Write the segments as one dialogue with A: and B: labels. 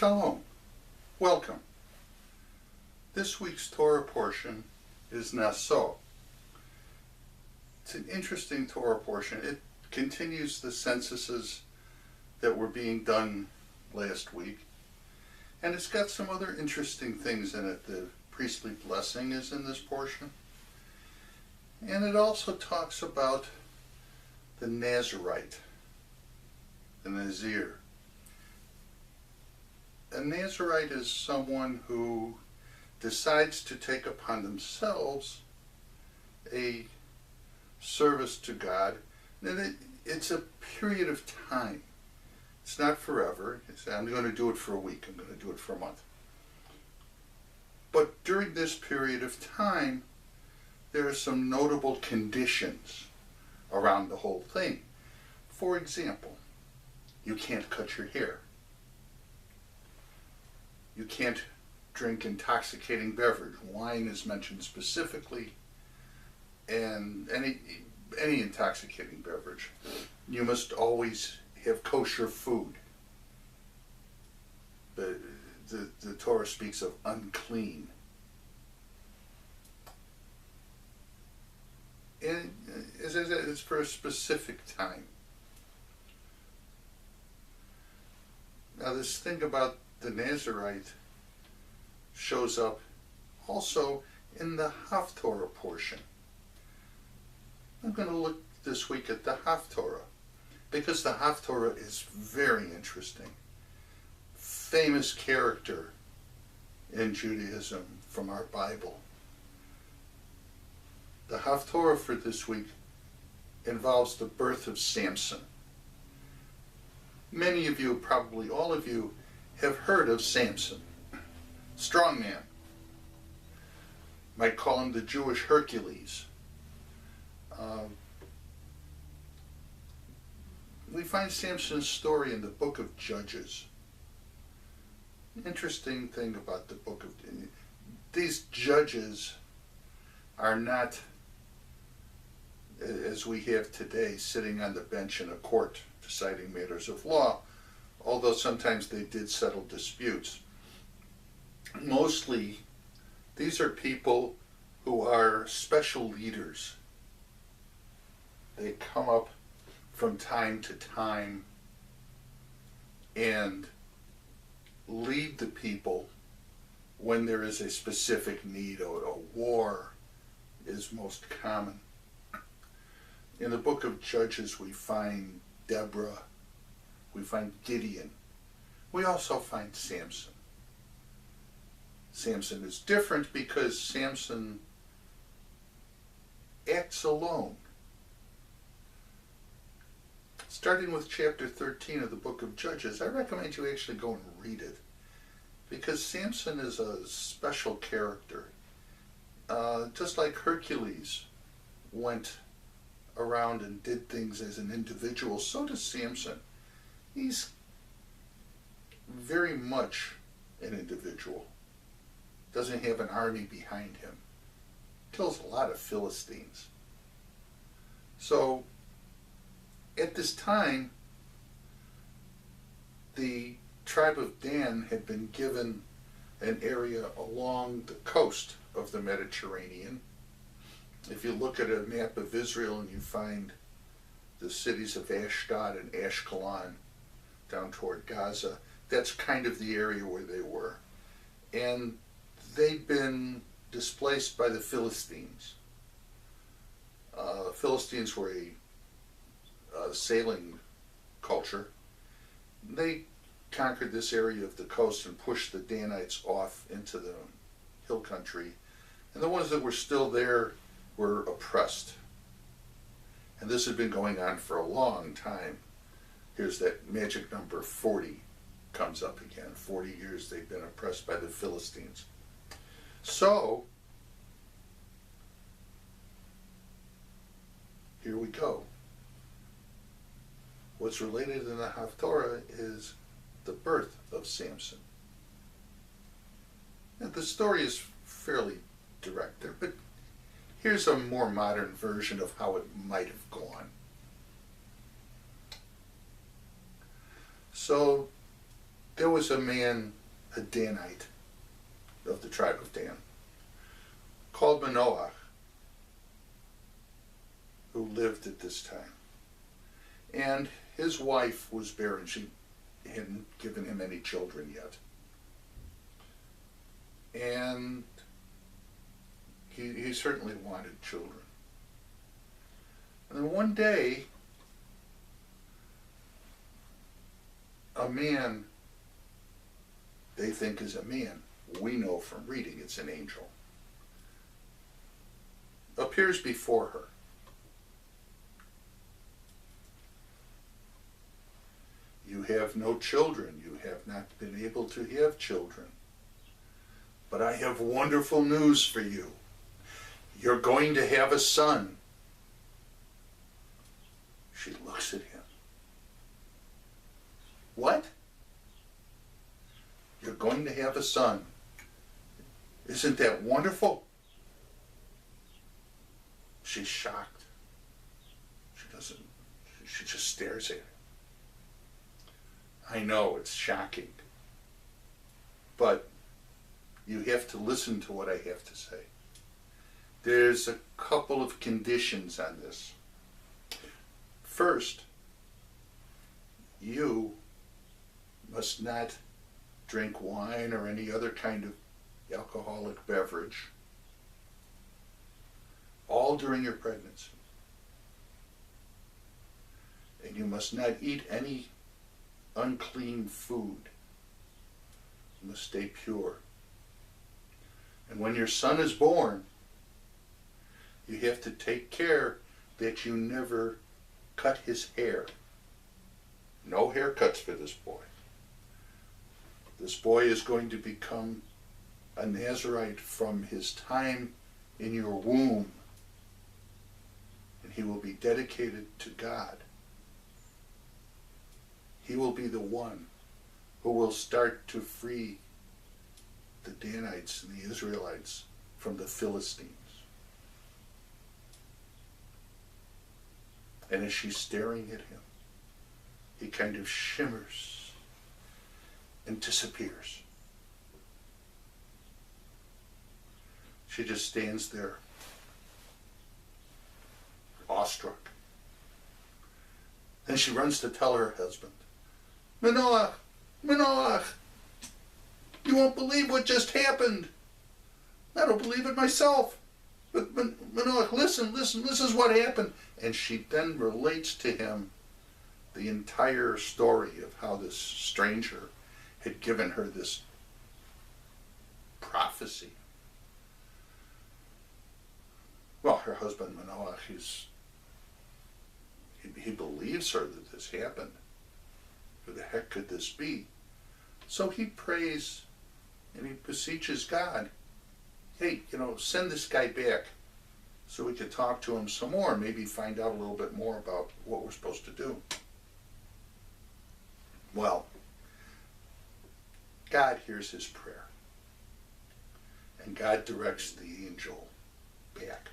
A: Shalom. Welcome. This week's Torah portion is Naso. It's an interesting Torah portion. It continues the censuses that were being done last week. And it's got some other interesting things in it. The priestly blessing is in this portion. And it also talks about the Nazirite, the Nazir. A Nazirite is someone who decides to take upon themselves a service to God. And it's a period of time. It's not forever. I'm going to do it for a week. I'm going to do it for a month. But during this period of time, there are some notable conditions around the whole thing. For example, you can't cut your hair. You can't drink intoxicating beverage. Wine is mentioned specifically, and any intoxicating beverage. You must always have kosher food. The Torah speaks of unclean. And as I said, it's for a specific time. Now this thing about the Nazirite shows up also in the Haftorah portion. I'm going to look this week at the Haftorah because the Haftorah is very interesting. Famous character in Judaism from our Bible. The Haftorah for this week involves the birth of Samson. Many of you, probably all of you, have heard of Samson. Strong man. Might call him the Jewish Hercules. We find Samson's story in the book of Judges. Interesting thing about the book of... These judges are not, as we have today, sitting on the bench in a court deciding matters of law, although sometimes they did settle disputes. Mostly, these are people who are special leaders. They come up from time to time and lead the people when there is a specific need, or a war is most common. In the book of Judges we find Deborah, we find Gideon, we also find Samson. Samson is different because Samson acts alone. Starting with chapter 13 of the book of Judges, I recommend you actually go and read it because Samson is a special character. Just like Hercules went around and did things as an individual, so does Samson. He's very much an individual. Doesn't have an army behind him. Kills a lot of Philistines. So, at this time, the tribe of Dan had been given an area along the coast of the Mediterranean. If you look at a map of Israel and you find the cities of Ashdod and Ashkelon down toward Gaza, that's kind of the area where they were. And they'd been displaced by the Philistines. Philistines were a sailing culture. They conquered this area of the coast and pushed the Danites off into the hill country. And the ones that were still there were oppressed. And this had been going on for a long time. Here's that magic number 40 comes up again. 40 years they've been oppressed by the Philistines. So, here we go. What's related in the Haftorah is the birth of Samson. And the story is fairly direct there, but here's a more modern version of how it might have gone. So There was a man, a Danite of the tribe of Dan, called Manoah, who lived at this time. And his wife was barren. She hadn't given him any children yet. And he certainly wanted children. And then one day, a man they think is a man, we know from reading it's an angel, appears before her. You have no children. You have not been able to have children. But I have wonderful news for you. You're going to have a son. She looks at him. What? You're going to have a son. Isn't that wonderful? She's shocked. She just stares at him. I know, it's shocking. But you have to listen to what I have to say. There's a couple of conditions on this. First, you must not drink wine or any other kind of alcoholic beverage, all during your pregnancy. And you must not eat any unclean food. You must stay pure. And when your son is born, you have to take care that you never cut his hair. No haircuts for this boy. This boy is going to become a Nazirite from his time in your womb, and he will be dedicated to God. He will be the one who will start to free the Danites and the Israelites from the Philistines. And as she's staring at him, he kind of shimmers and disappears. She just stands there, awestruck. Then she runs to tell her husband, Manoah, Manoah, you won't believe what just happened. I don't believe it myself. But Manoah, listen, this is what happened. And she then relates to him the entire story of how this stranger had given her this prophecy. Well, her husband Manoah, he believes her that this happened. Who the heck could this be? So he prays and he beseeches God, hey, send this guy back so we could talk to him some more, maybe find out a little bit more about what we're supposed to do. Well, God hears his prayer, and God directs the angel back.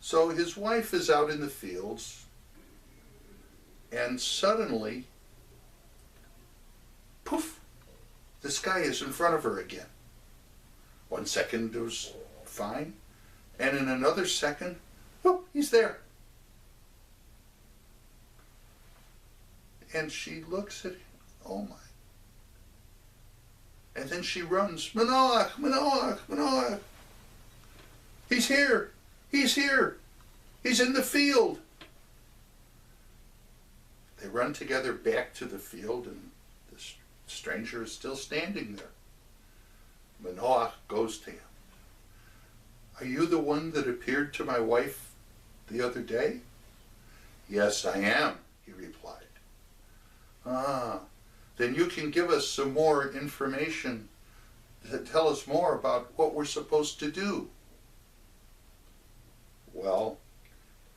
A: So his wife is out in the fields, and suddenly, poof, this guy is in front of her again. 1 second it was fine, and in another second, whoop, he's there. And she looks at him, oh my. And then she runs, Manoah, Manoah, Manoah. He's here, he's here, he's in the field. They run together back to the field, and the stranger is still standing there. Manoah goes to him. Are you the one that appeared to my wife the other day? Yes, I am, he replied. Ah, then you can give us some more information to tell us more about what we're supposed to do. Well,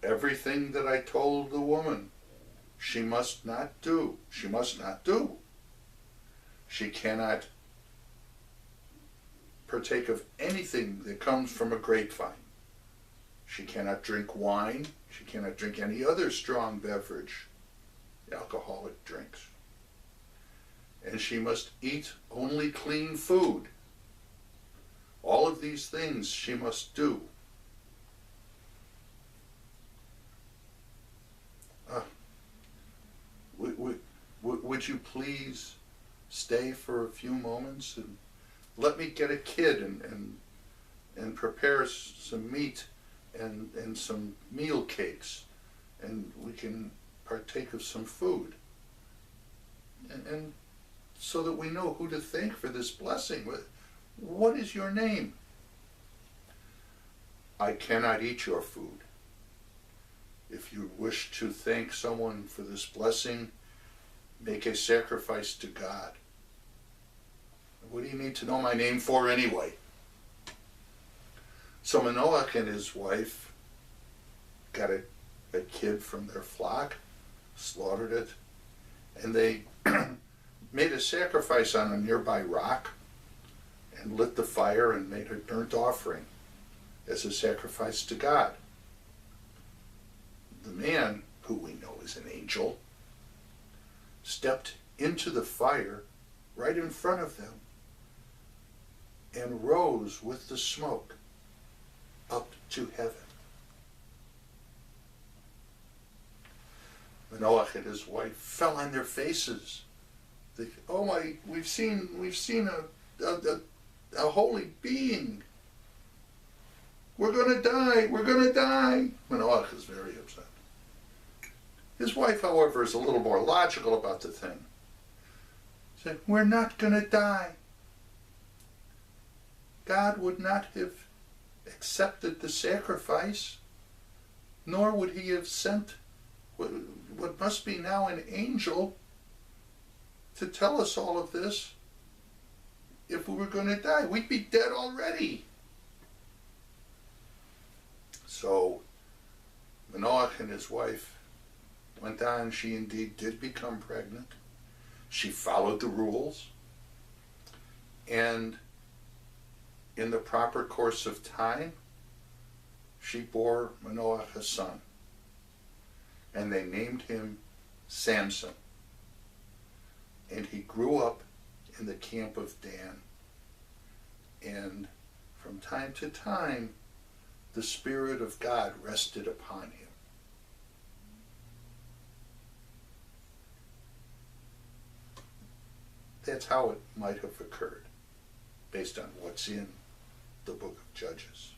A: everything that I told the woman, she must not do. She must not do. She cannot partake of anything that comes from a grapevine. She cannot drink wine. She cannot drink any other strong beverage, alcoholic drinks. and she must eat only clean food. All of these things she must do. Would you please stay for a few moments and let me get a kid and prepare some meat and some meal cakes, and we can partake of some food. And so that we know who to thank for this blessing. What is your name? I cannot eat your food. If you wish to thank someone for this blessing, make a sacrifice to God. What do you need to know my name for anyway? So Manoah and his wife got a kid from their flock, slaughtered it, and they made a sacrifice on a nearby rock and lit the fire and made a burnt offering as a sacrifice to God. The man, who we know is an angel, stepped into the fire right in front of them and rose with the smoke up to heaven. Manoah and his wife fell on their faces. They, oh my, we've seen a holy being. We're going to die. We're going to die. Manoah is very upset. His wife, however, is a little more logical about the thing. She said, we're not going to die. God would not have accepted the sacrifice, nor would he have sent what must be now an angel to tell us all of this if we were going to die. We'd be dead already. So Manoah and his wife went on. She indeed did become pregnant. She followed the rules. And in the proper course of time, she bore Manoah a son. And they named him Samson. And he grew up in the camp of Dan. And from time to time, the Spirit of God rested upon him. That's how it might have occurred, based on what's in the book of Judges.